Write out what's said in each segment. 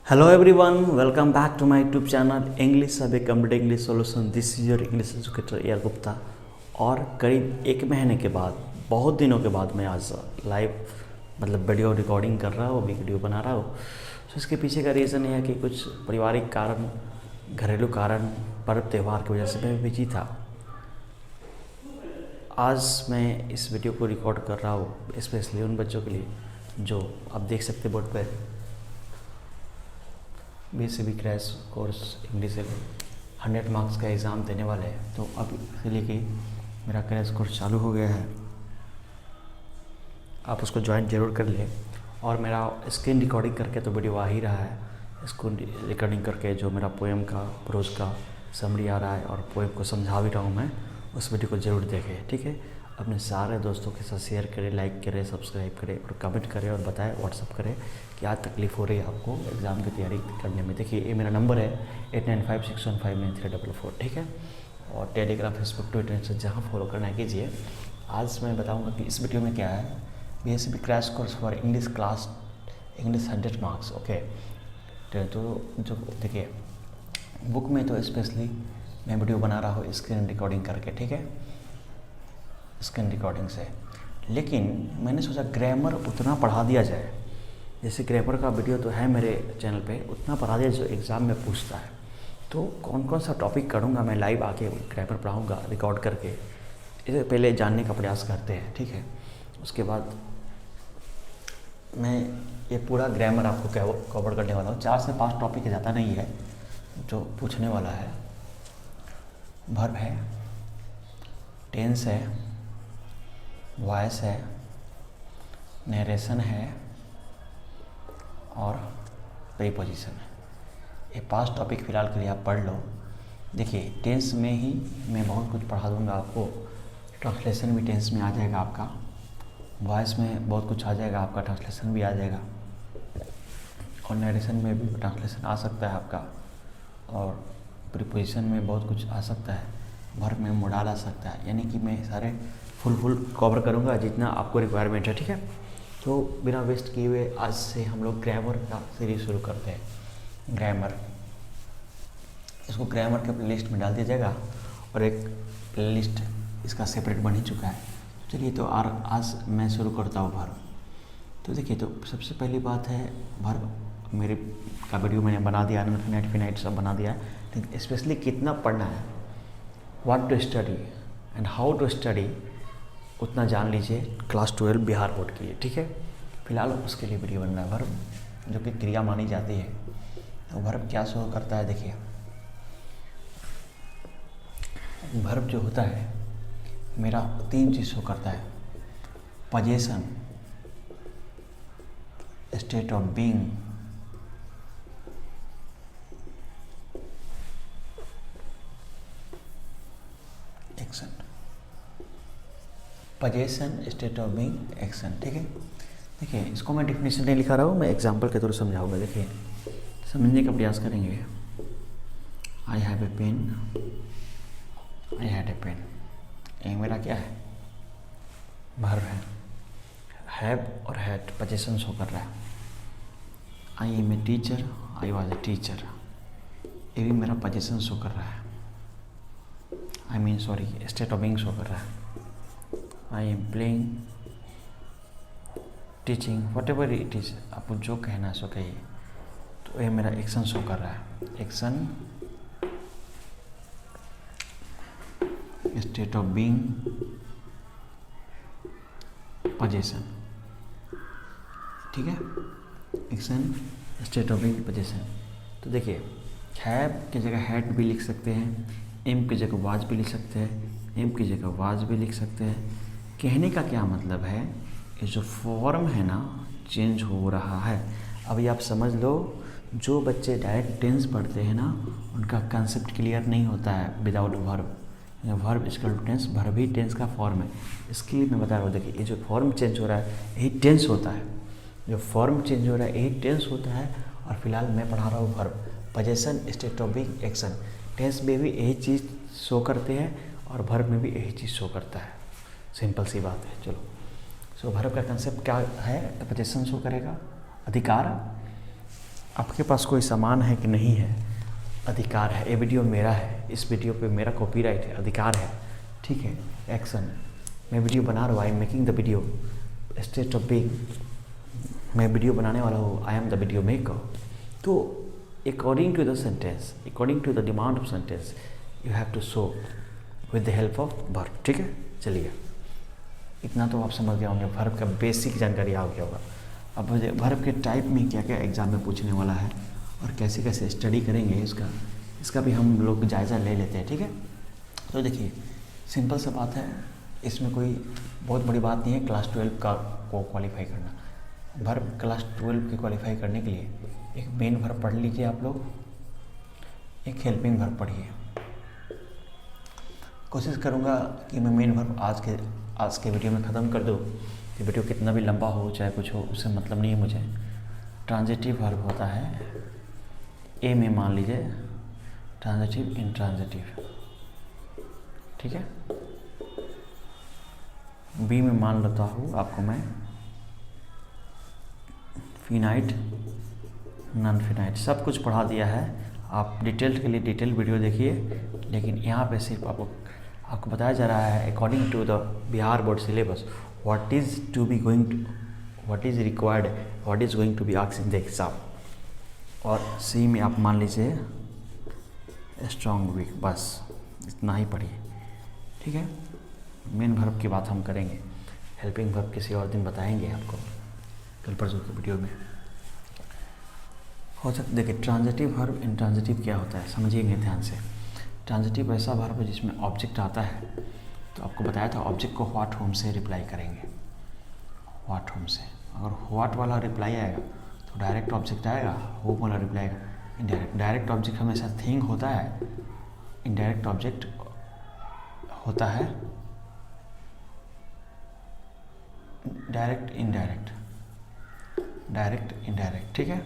Hello everyone, welcome back to my YouTube channel English Sabe Complete English Solution. This is your English educator AR Gupta. और करीब एक महीने के बाद, बहुत दिनों के बाद मैं आज लाइव वीडियो रिकॉर्डिंग कर रहा हूँ, वीडियो बना रहा हूँ। तो इसके पीछे का रीज़न यह है कि कुछ पारिवारिक कारण, घरेलू कारण, पर्व त्यौहार की वजह से मैं बिजी था। आज मैं इस वीडियो को रिकॉर्ड कर रहा हूँ स्पेशली उन बच्चों के लिए जो आप देख सकते बोर्ड पर BSc crash course English 100 marks का एग्ज़ाम देने वाले हैं। तो अब इसलिए कि मेरा क्रैश कोर्स चालू हो गया है, आप उसको ज्वाइन जरूर कर लें। और मेरा स्क्रीन रिकॉर्डिंग करके तो वीडियो आ ही रहा है, स्क्रीन रिकॉर्डिंग करके जो मेरा पोएम का प्रोज का समरी आ रहा है और पोएम को समझा भी रहा हूँ मैं, उस वीडियो को ज़रूर देखें, ठीक है। अपने सारे दोस्तों के साथ शेयर करें, लाइक करें, सब्सक्राइब करें और कमेंट करें और बताएं, व्हाट्सअप करें क्या तकलीफ़ हो रही है आपको एग्ज़ाम की तैयारी करने में। देखिए ये मेरा नंबर है 8956159344, ठीक है। और टेलीग्राम, फेसबुक, ट्विटर से जहाँ फॉलो करना है कीजिए। आज मैं बताऊँगा कि इस वीडियो में क्या है। BSc crash course for English class English 100 marks, okay. तो जो देखिए बुक में तो स्पेशली मैं वीडियो बना रहा हूँ स्क्रीन रिकॉर्डिंग करके, ठीक है, स्क्रीन रिकॉर्डिंग से। लेकिन मैंने सोचा ग्रामर उतना पढ़ा दिया जाए, जैसे ग्रामर का वीडियो तो है मेरे चैनल पे, उतना पढ़ा दिया जो एग्ज़ाम में पूछता है। तो कौन कौन सा टॉपिक करूँगा मैं लाइव आके ग्रामर पढ़ाऊँगा रिकॉर्ड करके, इसे पहले जानने का प्रयास करते हैं, ठीक है। उसके बाद मैं ये पूरा ग्रामर आपको कवर करने वाला हूँ। 4 से 5 टॉपिक ज़्यादा नहीं है जो पूछने वाला है। वर्ब है, टेंस है, वॉइस है, नरेशन है और प्रीपोजिशन है। ये 5 टॉपिक फ़िलहाल के लिए आप पढ़ लो। देखिए टेंस में ही मैं बहुत कुछ पढ़ा दूंगा आपको, ट्रांसलेशन भी टेंस में आ जाएगा आपका, वॉइस में बहुत कुछ आ जाएगा आपका, ट्रांसलेशन भी आ जाएगा, और नरेशन में भी ट्रांसलेशन आ सकता है आपका, और प्रीपोजिशन में बहुत कुछ आ सकता है, वर्ब में मोडाल आ सकता है। यानी कि मैं सारे फुल कवर करूँगा जितना आपको रिक्वायरमेंट है, ठीक है। तो बिना वेस्ट किए हुए आज से हम लोग ग्रामर का सीरीज शुरू करते हैं। ग्रामर, इसको ग्रामर के प्लेलिस्ट में डाल दिया जाएगा और एक प्लेलिस्ट इसका सेपरेट बन ही चुका है। चलिए तो आज मैं शुरू करता हूँ वर्ब। तो देखिए तो सबसे पहली बात है वर्ब मेरे का वीडियो मैंने बना दिया, इनफिनिट सब बना दिया है, लेकिन स्पेशली कितना पढ़ना है, what to study and how to study, उतना जान लीजिए क्लास 12 बिहार बोर्ड के लिए, ठीक है। फिलहाल उसके लिए वीडियो बन रहा है। वर्ब जो कि क्रिया मानी जाती है, तो वर्ब क्या शो करता है, देखिए वर्ब जो होता है मेरा 3 चीज़ शो करता है। Position, state of being, action. Position, state of being, action, ठीक है। देखिए इसको मैं डिफिनेशन नहीं लिखा रहा हूँ, मैं एग्जांपल के थ्रू समझाऊंगा। देखिए समझने का प्रयास करेंगे। I have a pen, I had a pen, ये मेरा क्या है, वर्ब है। हैव और हैड पोजीशन शो कर रहा है। I am a teacher, I was a teacher, ये भी मेरा पोजीशन शो कर रहा है। स्टेट ऑफ बीइंग शो कर रहा है। I am playing, teaching, what ever it is, आपको जो कहना है सो कहिए। तो ये मेरा एक्शन शो कर रहा है। Action, state of being, position, ठीक है। Action, state of being, position. तो देखिए हैव की जगह हैड भी लिख सकते हैं, एम की जगह वाज भी लिख सकते हैं, एम की जगह वाज भी लिख सकते हैं। कहने का क्या मतलब है, ये जो फॉर्म है ना चेंज हो रहा है। अभी आप समझ लो, जो बच्चे डायरेक्ट टेंस पढ़ते हैं ना उनका कंसेप्ट क्लियर नहीं होता है without verb. Verb equal to tense, verb ही टेंस का फॉर्म है। इसके लिए मैं बता रहा हूँ, देखिए ये जो फॉर्म चेंज हो रहा है यही टेंस होता है, जो फॉर्म चेंज हो रहा है यही टेंस होता है। और फिलहाल मैं पढ़ा रहा हूँ verb, position, state of being, action. Tense में भी यही चीज़ शो करते हैं और वर्ब में भी यही चीज़ शो करता है। सिंपल सी बात है। चलो सो वर्ब का कंसेप्ट क्या है, तो पोजीशन शो करेगा, अधिकार, आपके पास कोई सामान है कि नहीं है, अधिकार है। ये वीडियो मेरा है, इस वीडियो पे मेरा कॉपीराइट है, अधिकार है, ठीक है। एक्शन, मैं वीडियो बना रहा हूँ, I am making the video, state of being, मैं वीडियो बनाने वाला हूँ, I am the video maker. तो according to the sentence, according to the demand of sentence, you have to show with the help of verb, ठीक है। चलिए, इतना तो आप समझ गए होंगे, वर्ब का बेसिक जानकारी आ गया होगा। अब वर्ब के टाइप में क्या क्या एग्जाम में पूछने वाला है और कैसे कैसे स्टडी करेंगे इसका भी हम लोग जायज़ा ले लेते हैं, ठीक है। तो देखिए, सिंपल सा बात है, इसमें कोई बहुत बड़ी बात नहीं है क्लास 12 का को क्वालिफाई करना। वर्ब क्लास 12 के क्वालिफाई करने के लिए एक मेन वर्ब पढ़ लीजिए आप लोग, एक हेल्पिंग वर्ब पढ़िए। कोशिश करूँगा कि मैं मेन वर्ब आज के वीडियो में ख़त्म कर दूँ, कि वीडियो कितना भी लंबा हो चाहे कुछ हो, उससे मतलब नहीं है मुझे। ट्रांजिटिव वर्ब होता है, ए में मान लीजिए ट्रांजिटिव, इंट्रांजिटिव, ठीक है। बी में मान लेता हूँ आपको मैं फिनाइट, नॉन फिनाइट, सब कुछ पढ़ा दिया है। आप डिटेल के लिए डिटेल वीडियो देखिए, लेकिन यहाँ पे सिर्फ आपको बताया जा रहा है according to the Bihar board syllabus what is required, what is going to be asked in the exam. और सी में आप मान लीजिए स्ट्रॉन्ग वीक, बस इतना ही पढ़िए, ठीक है। मेन वर्ब की बात हम करेंगे, हेल्पिंग वर्ब किसी और दिन बताएंगे आपको, कल परसों की वीडियो में हो सकता। देखिए, ट्रांजिटिव वर्ब, इंट्रांजिटिव क्या होता है समझिएंगे ध्यान से। ट्रांजिटिव ऐसा वर्ब है जिसमें ऑब्जेक्ट आता है, तो आपको बताया था ऑब्जेक्ट को व्हाट होम से रिप्लाई करेंगे, व्हाट होम से। अगर व्हाट वाला रिप्लाई आएगा तो डायरेक्ट ऑब्जेक्ट आएगा, होम वाला रिप्लाई आएगा इनडायरेक्ट। डायरेक्ट ऑब्जेक्ट हमेशा थिंग होता है, इनडायरेक्ट ऑब्जेक्ट होता है डायरेक्ट इनडायरेक्ट, डायरेक्ट इनडायरेक्ट, ठीक है।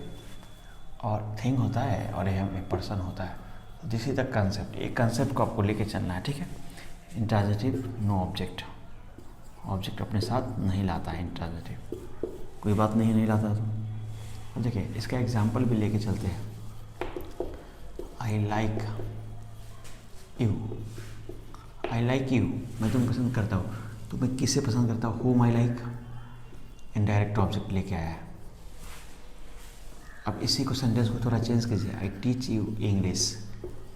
और थिंग होता है और यह एक पर्सन होता है। दिस इज द कंसेप्ट, एक कंसेप्ट को आपको लेके चलना है, ठीक है। इंट्रांजिटिव नो ऑब्जेक्ट, ऑब्जेक्ट अपने साथ नहीं लाता है इंट्रांजिटिव, कोई बात नहीं लाता। तो देखिए, इसका एग्जाम्पल भी लेके चलते हैं। I like you, I like you, मैं तुम्हें पसंद करता हूँ। तो मैं किससे पसंद करता हूँ, home I like, indirect object लेके आया है। अब इसी को सेंटेंस को थोड़ा चेंज कीजिए, आई टीच यू इंग्लिश,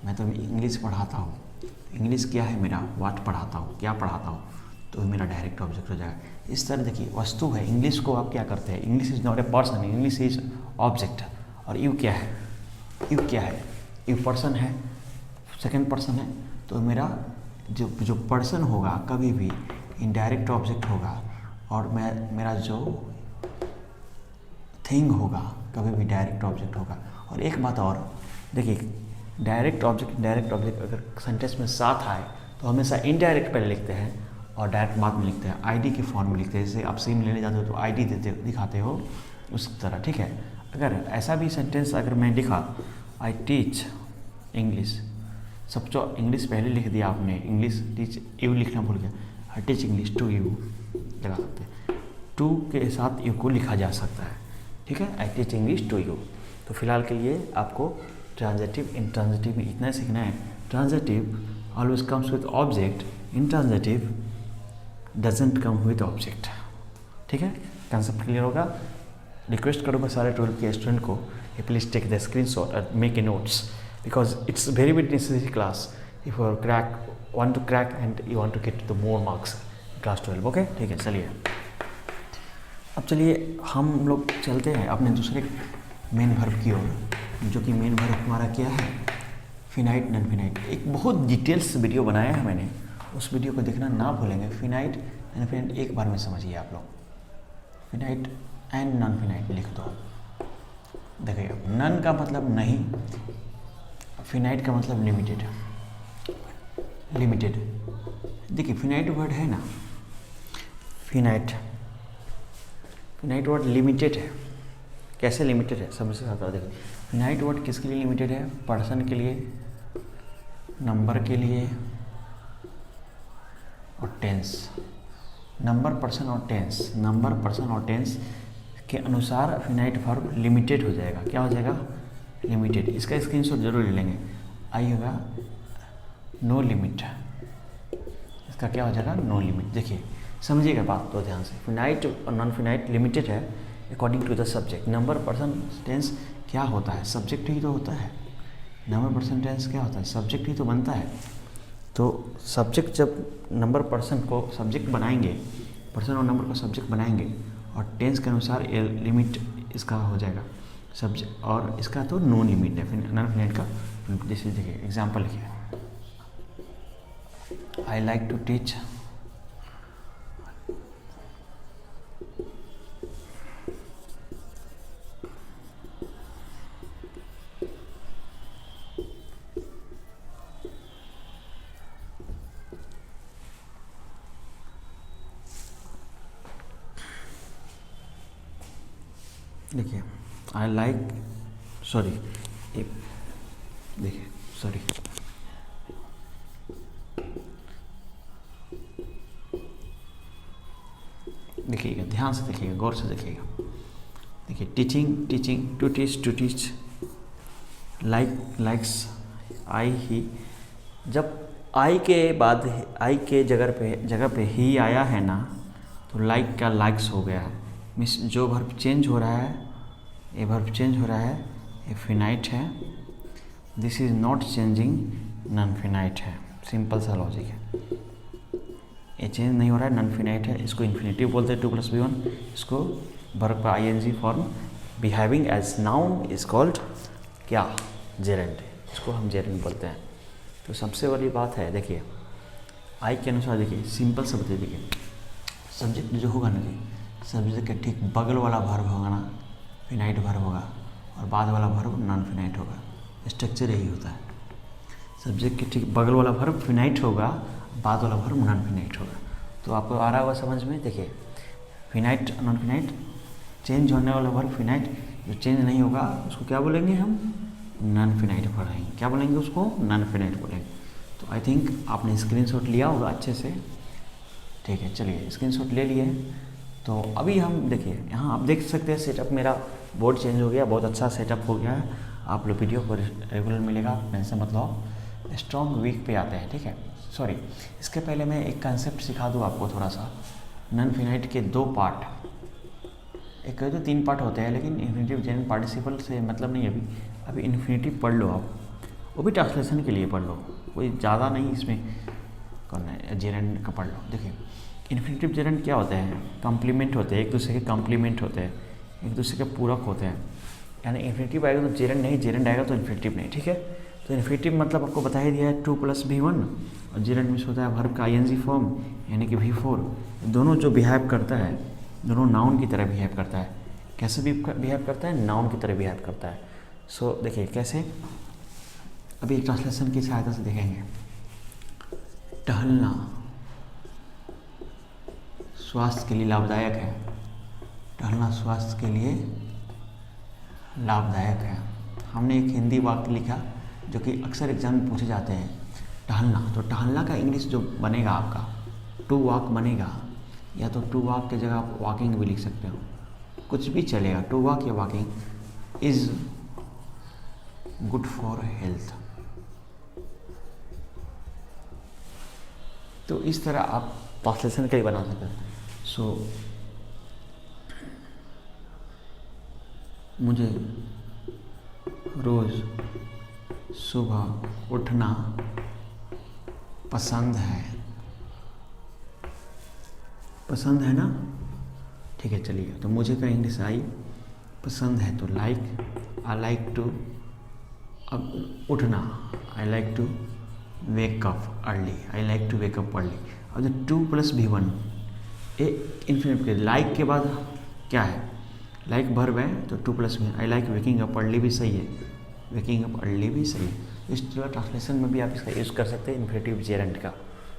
मैं तुम्हें इंग्लिश पढ़ाता हूँ। इंग्लिश क्या है मेरा, व्हाट पढ़ाता हूँ, क्या पढ़ाता हूँ, तो मेरा डायरेक्ट ऑब्जेक्ट हो जाएगा। इस तरह देखिए, वस्तु है, इंग्लिश को आप क्या करते हैं, English is not a person, English is object. और यू क्या है, यू क्या है, यू पर्सन है, सेकेंड पर्सन है। तो मेरा जो पर्सन होगा कभी भी इनडायरेक्ट ऑब्जेक्ट होगा, और मेरा जो थिंग होगा कभी भी डायरेक्ट ऑब्जेक्ट होगा। और एक बात और देखिए, डायरेक्ट ऑब्जेक्ट अगर सेंटेंस में साथ आए तो हमेशा इनडायरेक्ट पहले लिखते हैं और डायरेक्ट बाद में लिखते हैं, आईडी के फॉर्म में लिखते हैं। जैसे आप सिम लेने जाते हो तो आईडी दिखाते हो, उस तरह, ठीक है। अगर ऐसा भी सेंटेंस अगर मैं लिखा, आई टीच इंग्लिश, सब जो इंग्लिश पहले लिख दिया आपने, इंग्लिश टीच यू लिखना भूल गया, I teach English to you लगा सकते हैं, टू के साथ यू को लिखा जा सकता है, ठीक है। I teach English to you. तो फिलहाल के लिए आपको ट्रांजिटिव इंट्रांजिटिव में इतना सीखना है। Transitive always comes with object, intransitive doesn't come with object, ठीक है। कंसेप्ट क्लियर होगा। रिक्वेस्ट करूँगा सारे 12 के स्टूडेंट को, प्लीज़ टेक द स्क्रीनशॉट और make a notes, because it's very necessary class if you want to crack and you want to get the more marks class 12, okay, ठीक है। चलिए, अब चलिए हम लोग चलते हैं अपने दूसरे मेन वर्ब की ओर, जो कि मेन वर्ब हमारा क्या है, फिनाइट नॉन फिनाइट। एक बहुत डिटेल्स वीडियो बनाया है मैंने, उस वीडियो को देखना ना भूलेंगे। फिनाइट नॉन फिनाइट एक बार में समझिए आप लोग, फिनाइट एंड नॉन फिनाइट लिख दो। देखिए, नन का मतलब नहीं, फिनाइट का मतलब लिमिटेड, लिमिटेड। देखिए, फिनाइट वर्ड है ना, फिनाइट वर्ड लिमिटेड है। कैसे लिमिटेड है समझ से आता है। देखिए, फिनाइट वर्ड किसके लिए लिमिटेड है, पर्सन के लिए, नंबर के लिए और टेंस। नंबर, पर्सन और टेंस, नंबर, पर्सन और टेंस के अनुसार फिनाइट वर्ब लिमिटेड हो जाएगा। क्या हो जाएगा? लिमिटेड। इसका स्क्रीनशॉट जरूर ले लेंगे। आई होगा नो लिमिट, इसका क्या हो जाएगा? No limit. देखिए समझिएगा बात तो ध्यान से, फिनाइट और नॉन फिनाइट लिमिटेड है according to the subject. Number person tense क्या होता है? सब्जेक्ट ही तो होता है। नंबर पर्सन टेंस क्या होता है? सब्जेक्ट ही तो बनता है। तो सब्जेक्ट जब नंबर पर्सन को सब्जेक्ट बनाएंगे, पर्सन और नंबर को सब्जेक्ट बनाएंगे और टेंस के अनुसार ये लिमिट इसका हो जाएगा सब्जेक्ट, और इसका तो नो लिमिट है नॉन फिनाइट का। जैसे देखिए एग्जाम्पल लिखिए, आई लाइक टू टीच देखिए आई लाइक, सॉरी देखिए सॉरी देखिएगा, ध्यान से देखिएगा, गौर से देखिएगा। देखिए teaching, teaching, to teach, like, likes, I, he. जब आई के बाद आई के जगह पे ही आया है ना, तो लाइक का लाइक्स हो गया है। मीन्स जो वर्ब चेंज हो रहा है, ये वर्ब चेंज हो रहा है, ये फिनाइट है। This is not changing, non finite है। सिंपल सा लॉजिक है, ये चेंज नहीं हो रहा है, नॉन फिनाइट है। इसको इन्फिनेटिव बोलते हैं 2+B1। इसको वर्ब का ING form behaving as noun is called क्या? जेरेंड। इसको हम जेरेंड बोलते हैं। तो सबसे बड़ी बात है, देखिए आई के अनुसार देखिए सिंपल से बताइए। देखिए सब्जेक्ट जो होगा ना जी, सब्जेक्ट के ठीक बगल वाला वर्ब होगा ना, फिनाइट वर्ब होगा, और बाद वाला वर्ब नॉन फिनाइट होगा। स्ट्रक्चर यही होता है, सब्जेक्ट के ठीक बगल वाला वर्ब फिनाइट होगा, बाद वाला वर्ब नॉन फिनाइट होगा। तो आपको आ रहा होगा समझ में। देखिए फिनाइट, नॉन फिनाइट, चेंज होने वाला वर्ब फिनाइट, जो चेंज नहीं होगा उसको क्या बोलेंगे हम? नॉन फिनाइट पढ़ाएंगे। क्या बोलेंगे उसको? नॉन फिनाइट बोलेंगे। तो आई थिंक आपने स्क्रीनशॉट लिया होगा अच्छे से। ठीक है, चलिए स्क्रीनशॉट ले लिए। तो अभी हम देखिए यहाँ आप देख सकते हैं सेटअप, मेरा बोर्ड चेंज हो गया, बहुत अच्छा सेटअप हो गया है। आप लोग वीडियो पर रेगुलर मिलेगा, टेंशन मत लो। स्ट्रॉन्ग वीक पे आते हैं, ठीक है। सॉरी, इसके पहले मैं एक कंसेप्ट सिखा दूँ आपको थोड़ा सा। नॉन फिनाइट के 2 पार्ट, एक तो 3 पार्ट होते हैं, लेकिन इन्फिनेटिव जेरेंड पार्टिसिपल से मतलब नहीं। अभी इन्फिनेटिव पढ़ लो आप, वो भी ट्रांसलेशन के लिए पढ़ लो, कोई ज़्यादा नहीं इसमें करना है। जेरेंड का पढ़ लो। देखिए इन्फिनेटिव जेरेंड क्या होते हैं? कॉम्प्लीमेंट होते हैं, एक दूसरे के कॉम्प्लीमेंट होते हैं, एक दूसरे के पूरक होते हैं। यानी इन्फिनेटिव आएगा तो जेरेंड नहीं, जेरेंड आएगा तो इन्फिनेटिव नहीं, ठीक है। तो इन्फिनेटिव मतलब आपको बता ही दिया है 2+B1, और जेरेंड मीन्स होता है वर्ब का ING फॉर्म यानी कि V4। दोनों जो बिहेव करता है, दोनों नाउन की तरह बिहेव करता है। कैसे भी बिहेव करता है? नाउन की तरह बिहेव करता है। सो देखिए कैसे, अभी एक ट्रांसलेशन की सहायता से देखेंगे। टहलना स्वास्थ्य के लिए लाभदायक है। टहलना स्वास्थ्य के लिए लाभदायक है। हमने एक हिंदी वाक्य लिखा जो कि अक्सर एग्जाम में पूछे जाते हैं। टहलना, तो टहलना का इंग्लिश जो बनेगा आपका टू वॉक बनेगा, या तो टू वॉक की जगह आप वॉकिंग भी लिख सकते हो, कुछ भी चलेगा। टू वॉक या walking is good for health. तो इस तरह आप ट्रांसलेशन का ही बना सकते हैं। सो मुझे रोज़ सुबह उठना पसंद है। पसंद है ना? ठीक है, चलिए। तो मुझे का इंग्लिश आई, पसंद है तो लाइक, आई लाइक टू, अब उठना, I like to wake up early, I like to wake up early. अब जो 2+B1 ए इन्फिनेटिव के लाइक के बाद क्या है? लाइक वर्ब है तो 2+B1। I like waking up early भी सही है, वेकिंग अप अर्ली भी सही है। इस तरह ट्रांसलेशन में भी आप इसका यूज़ कर सकते हैं इन्फिनेटिव जेरेंट का।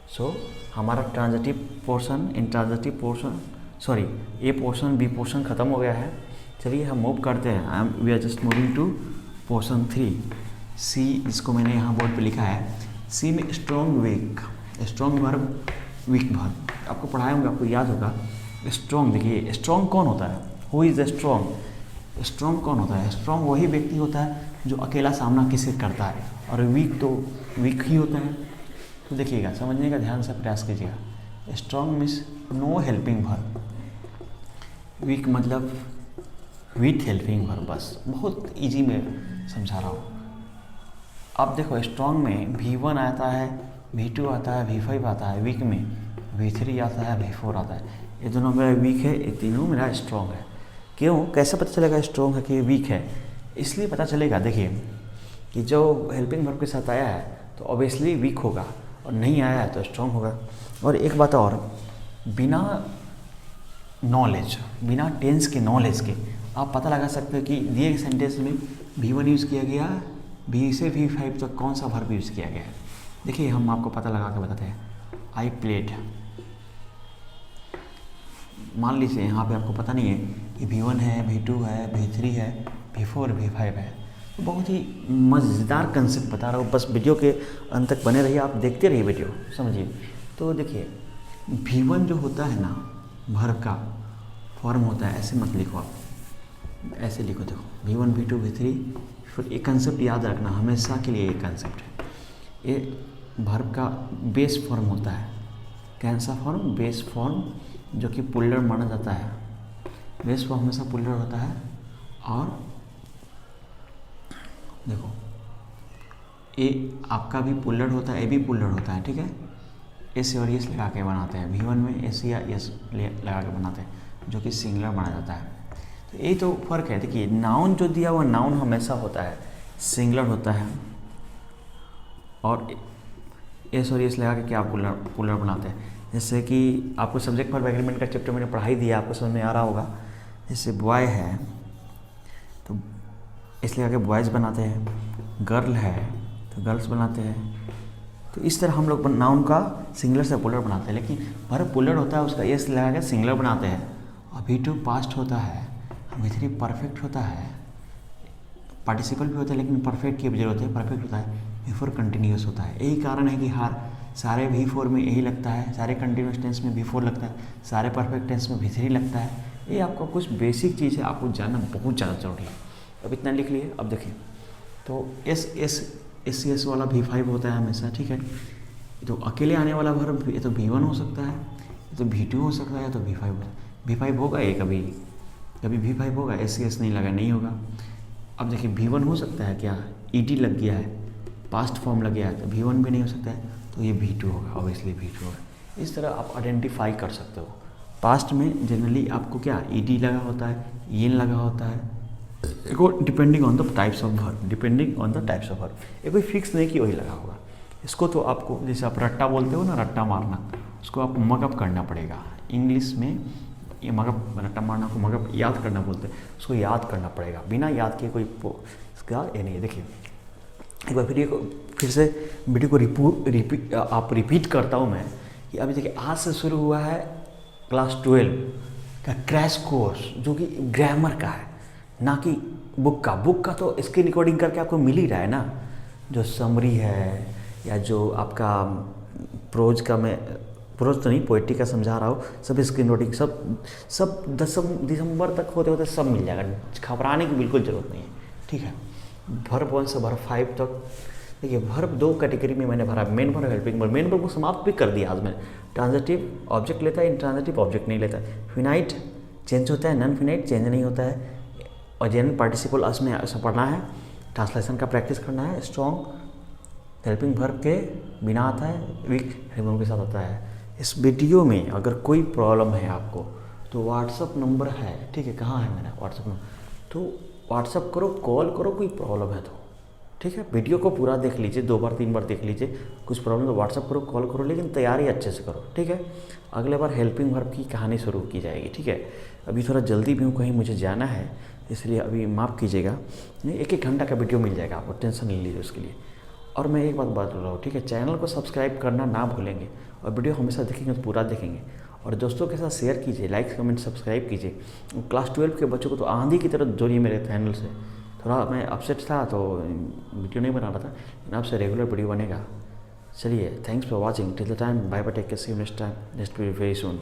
सो हमारा transitive portion, intransitive portion, sorry A portion B portion ख़त्म हो गया है। चलिए हम मूव करते हैं। We are just moving to portion 3 C, जिसको मैंने यहाँ बोर्ड पे लिखा है। सी में strong weak, strong verb weak verb आपको पढ़ाए होंगे, आपको याद होगा। स्ट्रॉन्ग, देखिए स्ट्रॉन्ग कौन होता है? Who is strong? स्ट्रॉन्ग कौन होता है? स्ट्रॉन्ग वही व्यक्ति होता है जो अकेला सामना किसी से करता है, और वीक तो वीक ही होता है। तो देखिएगा, समझने का ध्यान से प्रयास कीजिएगा। Strong means no helping verb, weak मतलब विथ हेल्पिंग वर्ब। बस बहुत इजी में समझा रहा हूँ। अब देखो, स्ट्रॉन्ग में V1 आता है, V2 आता है, V5 आता है, वीक में V3 आता है, V4 आता है। ये दोनों मेरा वीक है, ये तीनों मेरा स्ट्रॉन्ग है। क्यों? कैसे पता चलेगा स्ट्रॉन्ग है कि वीक है? इसलिए पता चलेगा, देखिए कि जो हेल्पिंग वर्ब के साथ आया है तो ऑब्वियसली वीक होगा, और नहीं आया है तो स्ट्रॉन्ग होगा। और एक बात और, बिना नॉलेज, बिना टेंस के नॉलेज के आप पता लगा सकते हो कि दिए गए सेंटेंस में V1 यूज़ किया गया, V से V5 तक कौन सा वर्ब यूज़ किया गया है। देखिए, हम आपको पता लगा के बताते हैं। आई प्लेड, मान लीजिए यहाँ पे आपको पता नहीं है कि V1 है, V2 है, V3 है, V4, V5 है। तो बहुत ही मज़ेदार कंसेप्ट बता रहा हूँ, बस वीडियो के अंत तक बने रहिए, आप देखते रहिए वीडियो, समझिए। तो देखिए, V1 जो होता है ना, वर्ब का फॉर्म होता है, ऐसे मत लिखो आप, ऐसे लिखो। देखो, V1, V2, V3, फिर एक कंसेप्ट याद रखना, हमेशा के लिए एक कंसेप्ट है। ये वर्ब का बेस फॉर्म होता है। कौन सा फॉर्म? बेस फॉर्म, जो कि पुल्लर माना जाता है। बेस फॉर्म हमेशा पुल्लर होता है। और देखो, ए आपका भी पुल्लर होता है, ए भी पुल्लर होता है, ठीक है। एस और यस लगा के बनाते हैं। V1 में एस या यस लगा के बनाते हैं, जो कि सिंगुलर माना जाता है। तो यही तो फर्क है। देखिए, नाउन जो दिया हुआ नाउन हमेशा होता है सिंगुलर होता है, और एस और यस लगा के क्या पुल्लर बनाते हैं। जैसे कि आपको सब्जेक्ट वर्ब एग्रीमेंट का चैप्टर मैंने पढ़ाई दिया, आपको समझ में आ रहा होगा। जैसे बॉय है तो इसलिए आगे बॉयज़ बनाते हैं, गर्ल है तो गर्ल्स बनाते हैं। तो इस तरह हम लोग नाउन का सिंगुलर से पुल्लर बनाते हैं। लेकिन वर्ब पुल्लर होता है, उसका एस लगा के सिंगुलर बनाते हैं। और V2 पास्ट होता है, V3 परफेक्ट होता है, पार्टिसिपल भी होता है लेकिन परफेक्ट की जरूरत है, परफेक्ट होता है। V4 कंटिन्यूस होता है। यही कारण है कि सारे V4 में यही लगता है, सारे कंटिन्यूस टेंस में V4 लगता है, सारे परफेक्ट टेंस में V3 लगता है। ये आपको कुछ बेसिक चीज़ है, आपको जानना बहुत ज़्यादा जरूरी है। अब इतना लिख लिए। अब देखिए, तो एस वाला V5 होता है हमेशा, ठीक है। तो अकेले आने वाला वर्ब ये तो V1 हो सकता है, ये तो V2 हो सकता है, तो V5 हो सकता है। V5 होगा ये, कभी V5 होगा, एस नहीं लगा, नहीं होगा। अब देखिए, V1 हो सकता है क्या, ED लग गया है, पास्ट फॉर्म लग गया है, तो V1 भी नहीं हो सकता है, तो ये V2 होगा, ऑब्वियसली V2 होगा। इस तरह आप आइडेंटिफाई कर सकते हो। पास्ट में जनरली आपको क्या ED लगा होता है, इन लगा होता है, depending on the types of verb, depending on the types of verb. ये कोई फिक्स नहीं कि वही लगा होगा। इसको तो आपको, जैसे आप रट्टा बोलते हो ना, रट्टा मारना, उसको आपको मगअप करना पड़ेगा। इंग्लिश में ये मगअप, रट्टा मारना को मगअप याद करना बोलते हैं, उसको याद करना पड़ेगा। बिना याद के कोई इसका ये नहीं है। देखिए, एक बार फिर से वीडियो को रिपीट करता हूँ मैं कि अभी देखिए, आज से शुरू हुआ है क्लास 12 का क्रैश कोर्स, जो कि ग्रामर का है, ना कि बुक का तो इसकी रिकॉर्डिंग करके आपको मिल ही रहा है ना। जो समरी है या जो आपका प्रोज का, मैं प्रोज तो नहीं, पोइट्री का समझा रहा हूँ, सब स्क्रीन रिकॉर्डिंग सब 10 दिसंबर तक होते सब मिल जाएगा। घबराने की बिल्कुल ज़रूरत नहीं है, ठीक है। वर्ब 1 से वर्ब 5 तक। देखिए, वर्ब 2 कैटेगरी में मैंने भरा, main verb, helping verb. Main verb को समाप्त भी कर दिया आज मैंने। ट्रांजिटिव ऑब्जेक्ट लेता है, इंट्रांजिटिव ऑब्जेक्ट नहीं लेता है। फिनाइट चेंज होता है, नॉन फिनाइट चेंज नहीं होता है। और जेनरल पार्टिसिपल उसमें ऐसा पढ़ना है, ट्रांसलेशन का प्रैक्टिस करना है। स्ट्रॉन्ग हेल्पिंग वर्ब के बिना आता है, वीक हेल्पिंग वर्ब के साथ आता है। इस वीडियो में अगर कोई प्रॉब्लम है आपको तो व्हाट्सअप नंबर है, ठीक है। कहाँ है मेरा व्हाट्सअप नंबर? तो व्हाट्सअप करो, कॉल करो, कोई प्रॉब्लम है तो, ठीक है। वीडियो को पूरा देख लीजिए, 2 बार 3 बार देख लीजिए। कुछ प्रॉब्लम तो व्हाट्सअप करो, कॉल करो, लेकिन तैयारी अच्छे से करो, ठीक है। अगले बार हेल्पिंग वर्ब की कहानी शुरू की जाएगी, ठीक है। अभी थोड़ा जल्दी भी हूँ, कहीं मुझे जाना है, इसलिए अभी माफ़ कीजिएगा। 1-1 घंटा का वीडियो मिल जाएगा आपको, टेंशन नहीं लीजिए उसके लिए। और मैं एक बात बता रहा हूँ, ठीक है, चैनल को सब्सक्राइब करना ना भूलेंगे, और वीडियो हमेशा देखेंगे तो पूरा देखेंगे, और दोस्तों के साथ शेयर कीजिए, लाइक कमेंट सब्सक्राइब कीजिए। क्लास 12 के बच्चों को तो आंधी की तरह जोड़िए मेरे चैनल से। थोड़ा मैं अपसेट था तो वीडियो नहीं बना रहा था, लेकिन आपसे रेगुलर वीडियो बनेगा। चलिए, thanks for watching, till the time, bye bye, take care, see you next time, next video very soon.